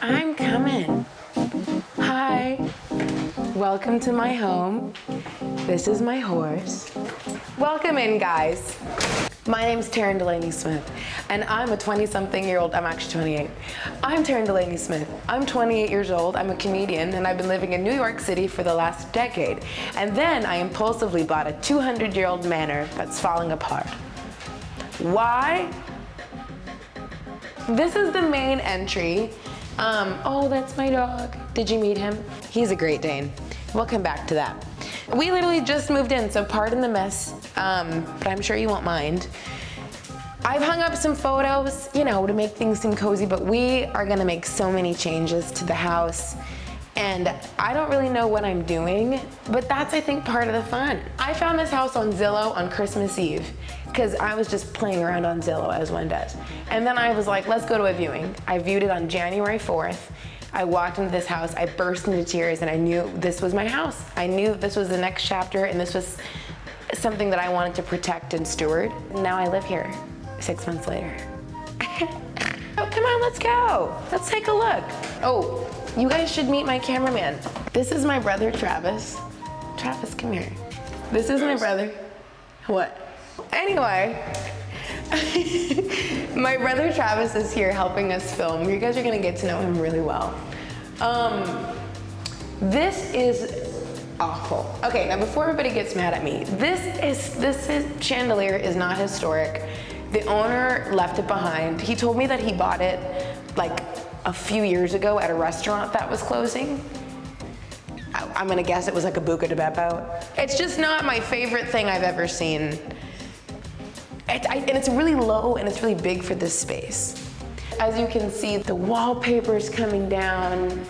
I'm coming. Hi. Welcome to my home. This is my horse. Welcome in, guys. My name's Taryn Delanie Smith, and I'm a 20-something-year-old. I'm actually 28. I'm Taryn Delanie Smith. I'm 28 years old. I'm a comedian, and I've been living in New York City for the last decade. And then I impulsively bought a 200-year-old manor that's falling apart. Why? This is the main entry. Oh, that's my dog. Did you meet him? He's a Great Dane. We'll come back to that. We literally just moved in, so pardon the mess, but I'm sure you won't mind. I've hung up some photos, you know, to make things seem cozy, but we are gonna make so many changes to the house, and I don't really know what I'm doing, but that's, I think, part of the fun. I found this house on Zillow on Christmas Eve, because I was just playing around on Zillow, as one does. And then I was like, let's go to a viewing. I viewed it on January 4th. I walked into this house, I burst into tears, and I knew this was my house. I knew this was the next chapter, and this was something that I wanted to protect and steward. Now I live here, 6 months later. Oh, come on, let's go. Let's take a look. Oh, you guys should meet my cameraman. This is my brother, Travis. Travis, come here. This is my brother. What? Anyway, my brother Travis is here helping us film. You guys are gonna get to know him really well. This is awful. Okay, now before everybody gets mad at me, this chandelier is not historic. The owner left it behind. He told me that he bought it like a few years ago at a restaurant that was closing. I'm gonna guess it was like a Buca de Beppo. It's just not my favorite thing I've ever seen. And it's really low and it's really big for this space. As you can see, the wallpaper's coming down,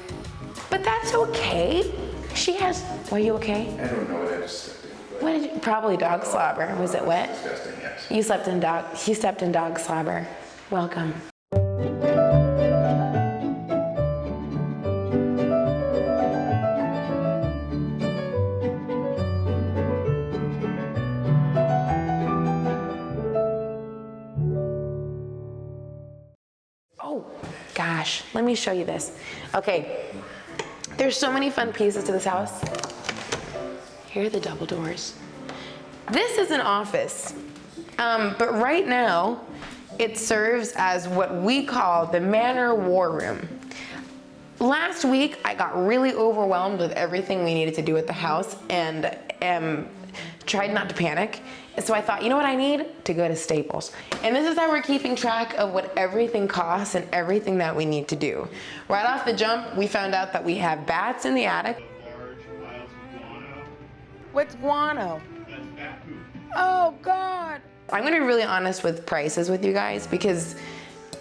but that's okay. She has, were you okay? I don't know what I just stepped in. What did you, probably dog slobber. Was it wet? Disgusting, yes. He stepped in dog slobber. Welcome. Oh, gosh, let me show you this. Okay, there's so many fun pieces to this house. Here are the double doors. This is an office, but right now, it serves as what we call the Manor War Room. Last week, I got really overwhelmed with everything we needed to do at the house and tried not to panic. So I thought, you know what I need? To go to Staples. And this is how we're keeping track of what everything costs and everything that we need to do. Right off the jump, we found out that we have bats in the attic. Large piles of guano. What's guano? That's bat poop. Oh, God. I'm gonna be really honest with prices with you guys because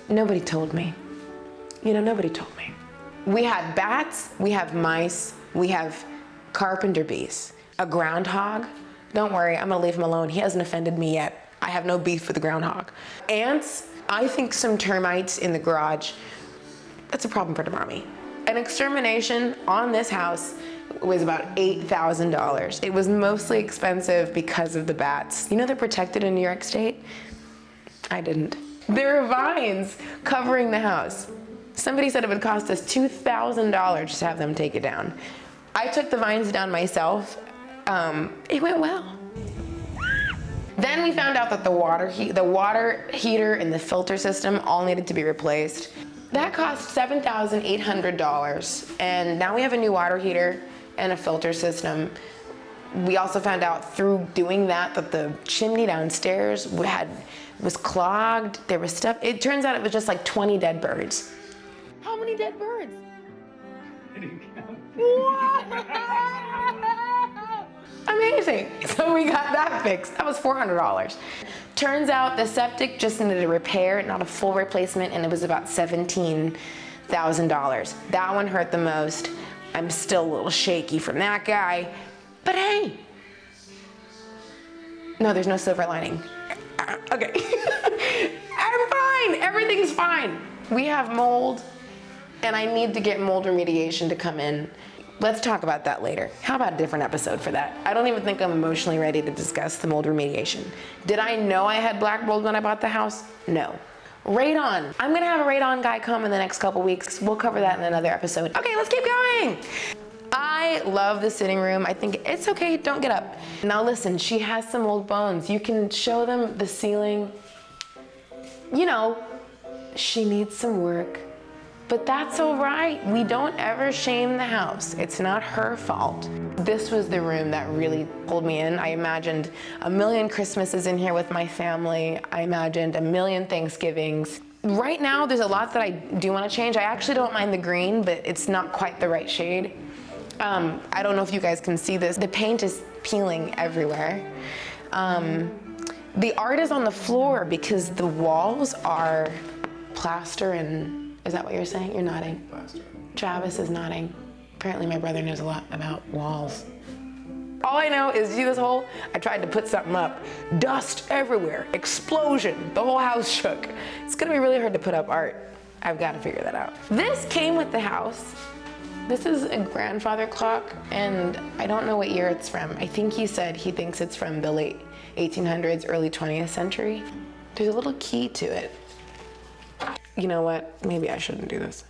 nobody told me. You know, nobody told me. We had bats, we have mice, we have carpenter bees, a groundhog. Don't worry, I'm gonna leave him alone. He hasn't offended me yet. I have no beef with the groundhog. Ants, I think some termites in the garage. That's a problem for tomorrow. An extermination on this house was about $8,000. It was mostly expensive because of the bats. You know they're protected in New York State? I didn't. There are vines covering the house. Somebody said it would cost us $2,000 to have them take it down. I took the vines down myself. It went well. Then we found out that the water heater and the filter system all needed to be replaced. That cost $7,800, and now we have a new water heater and a filter system. We also found out through doing that the chimney downstairs was clogged. There was stuff. It turns out it was just like 20 dead birds. How many dead birds? I didn't count. Amazing. So we got that fixed. That was $400. Turns out the septic just needed a repair, not a full replacement, and it was about $17,000. That one hurt the most. I'm still a little shaky from that guy, but hey. No, there's no silver lining. Okay. I'm fine. Everything's fine. We have mold, and I need to get mold remediation to come in. Let's talk about that later. How about a different episode for that? I don't even think I'm emotionally ready to discuss the mold remediation. Did I know I had black mold when I bought the house? No. Radon. I'm gonna have a radon guy come in the next couple weeks. We'll cover that in another episode. Okay, let's keep going. I love the sitting room. I think it's okay, don't get up. Now listen, she has some old bones. You can show them the ceiling. You know, she needs some work, but that's all right. We don't ever shame the house. It's not her fault. This was the room that really pulled me in. I imagined a million Christmases in here with my family. I imagined a million Thanksgivings. Right now, there's a lot that I do want to change. I actually don't mind the green, but it's not quite the right shade. I don't know if you guys can see this. The paint is peeling everywhere. The art is on the floor because the walls are plaster and, is that what you're saying? You're nodding. Plaster. Travis is nodding. Apparently my brother knows a lot about walls. All I know is, see this hole? I tried to put something up. Dust everywhere, explosion, the whole house shook. It's gonna be really hard to put up art. I've gotta figure that out. This came with the house. This is a grandfather clock, and I don't know what year it's from. I think he said he thinks it's from the late 1800s, early 20th century. There's a little key to it. You know what? Maybe I shouldn't do this.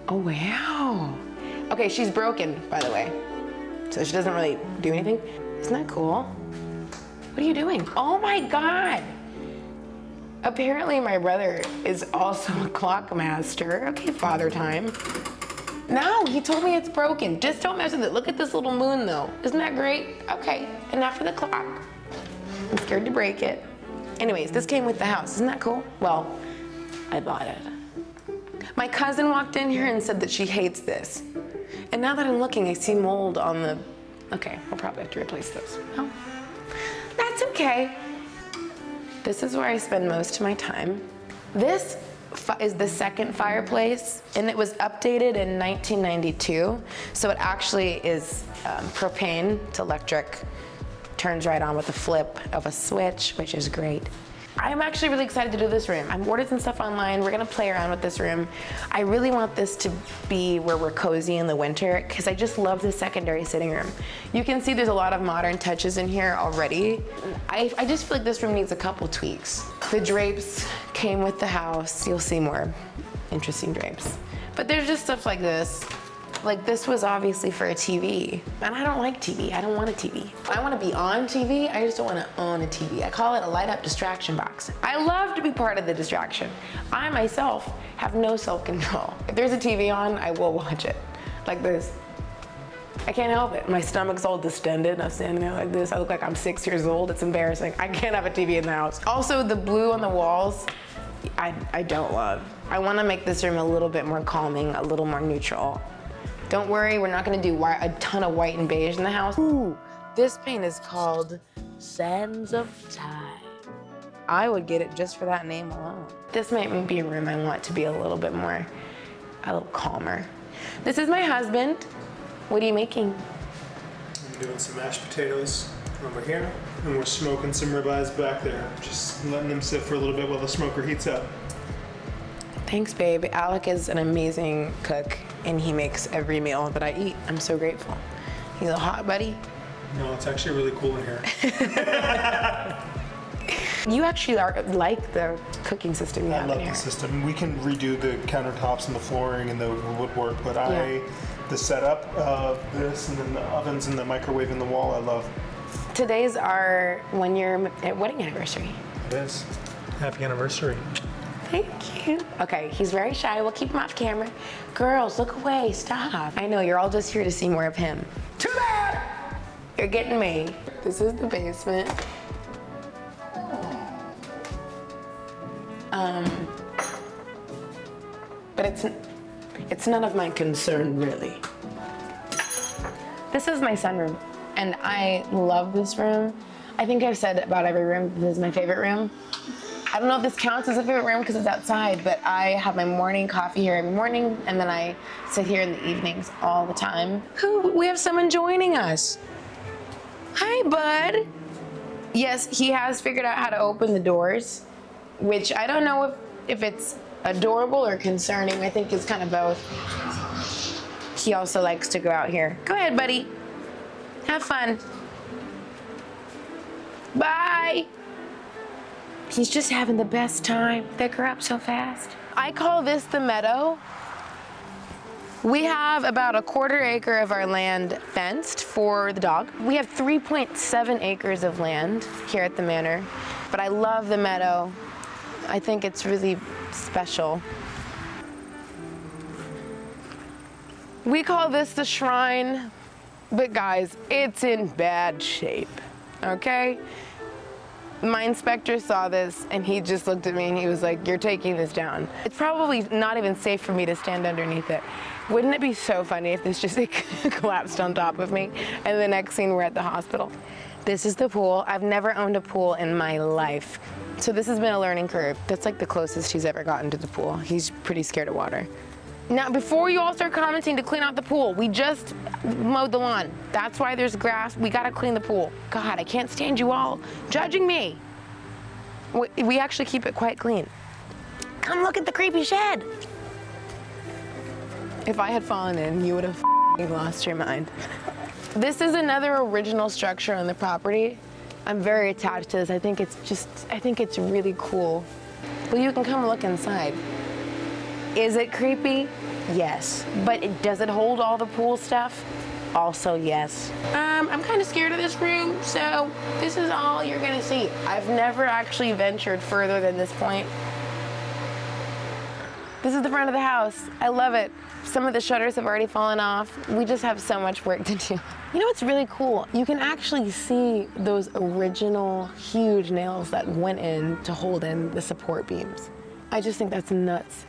Oh, wow. Okay, she's broken, by the way. So she doesn't really do anything. Isn't that cool? What are you doing? Oh my God. Apparently my brother is also a clock master. Okay, father time. No, he told me it's broken. Just don't mess with it. Look at this little moon though. Isn't that great? Okay, enough of the clock. I'm scared to break it. Anyways, this came with the house. Isn't that cool? Well, I bought it. My cousin walked in here and said that she hates this. And now that I'm looking, I see mold on the, okay, we'll probably have to replace this. Oh, that's okay. This is where I spend most of my time. This is the second fireplace, and it was updated in 1992. So it actually is propane to electric. Turns right on with a flip of a switch, which is great. I'm actually really excited to do this room. I've ordered some stuff online. We're gonna play around with this room. I really want this to be where we're cozy in the winter because I just love the secondary sitting room. You can see there's a lot of modern touches in here already. I just feel like this room needs a couple tweaks. The drapes came with the house. You'll see more interesting drapes. But there's just stuff like this. Like this was obviously for a TV, and I don't like TV. I don't want a TV. I want to be on TV. I just don't want to own a TV. I call it a light up distraction box. I love to be part of the distraction. I myself have no self-control. If there's a TV on, I will watch it. Like this. I can't help it. My stomach's all distended. I'm standing there like this. I look like I'm 6 years old. It's embarrassing. I can't have a TV in the house. Also, the blue on the walls, I don't love. I want to make this room a little bit more calming, a little more neutral. Don't worry, we're not gonna do a ton of white and beige in the house. Ooh, this paint is called Sands of Time. I would get it just for that name alone. This might be a room I want to be a little bit more, a little calmer. This is my husband. What are you making? I'm doing some mashed potatoes over here, and we're smoking some ribeyes back there. Just letting them sit for a little bit while the smoker heats up. Thanks, babe. Alec is an amazing cook, and he makes every meal that I eat. I'm so grateful. He's a hot buddy. No, it's actually really cool in here. You actually like the cooking system you have in here. I love the system. We can redo the countertops and the flooring and the woodwork, but the setup of this and then the ovens and the microwave in the wall, I love. Today's our 1-year wedding anniversary. It is. Happy anniversary. Thank you. Okay, he's very shy. We'll keep him off camera. Girls, look away. Stop. I know, you're all just here to see more of him. Too bad! You're getting me. This is the basement. But it's none of my concern, really. This is my sunroom, and I love this room. I think I've said about every room, this is my favorite room. I don't know if this counts as a favorite room because it's outside, but I have my morning coffee here every morning, and then I sit here in the evenings all the time. We have someone joining us. Hi, bud. Yes, he has figured out how to open the doors, which I don't know if it's adorable or concerning. I think it's kind of both. He also likes to go out here. Go ahead, buddy. Have fun. Bye. He's just having the best time. They grew up so fast. I call this the meadow. We have about a 1/4 acre of our land fenced for the dog. We have 3.7 acres of land here at the manor, but I love the meadow. I think it's really special. We call this the shrine, but guys, it's in bad shape, okay? My inspector saw this and he just looked at me and he was like, "You're taking this down." It's probably not even safe for me to stand underneath it. Wouldn't it be so funny if this just collapsed on top of me and the next scene we're at the hospital? This is the pool. I've never owned a pool in my life. So this has been a learning curve. That's like the closest he's ever gotten to the pool. He's pretty scared of water. Now, before you all start commenting to clean out the pool, we just mowed the lawn. That's why there's grass. We gotta clean the pool. God, I can't stand you all judging me. We actually keep it quite clean. Come look at the creepy shed. If I had fallen in, you would have lost your mind. This is another original structure on the property. I'm very attached to this. I think it's really cool. Well, you can come look inside. Is it creepy? Yes. But does it hold all the pool stuff? Also yes. I'm kind of scared of this room, so this is all you're gonna see. I've never actually ventured further than this point. This is the front of the house. I love it. Some of the shutters have already fallen off. We just have so much work to do. You know what's really cool? You can actually see those original huge nails that went in to hold in the support beams. I just think that's nuts.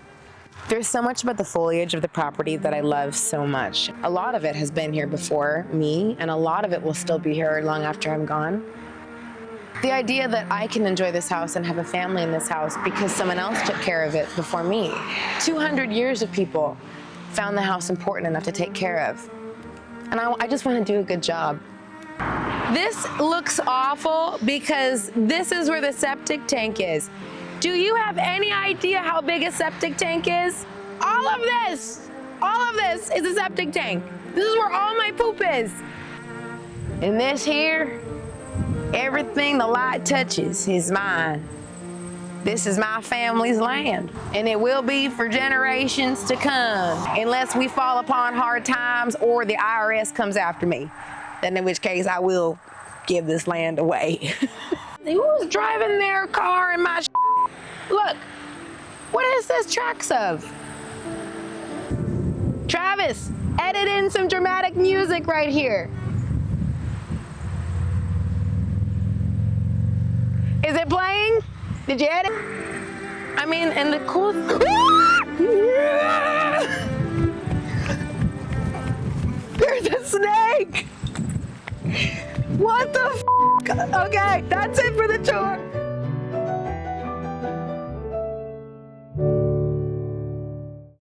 There's so much about the foliage of the property that I love so much. A lot of it has been here before me, and a lot of it will still be here long after I'm gone. The idea that I can enjoy this house and have a family in this house because someone else took care of it before me. 200 years of people found the house important enough to take care of. And I just want to do a good job. This looks awful because this is where the septic tank is. Do you have any idea how big a septic tank is? All of this is a septic tank. This is where all my poop is. And this here, everything the light touches is mine. This is my family's land, and it will be for generations to come, unless we fall upon hard times or the IRS comes after me. Then in which case I will give this land away. Who's driving their car in my Look, what is this tracks of? Travis, edit in some dramatic music right here. Is it playing? Did you edit? I mean, and the cool. There's a snake! What the f? Okay, that's it for the tour.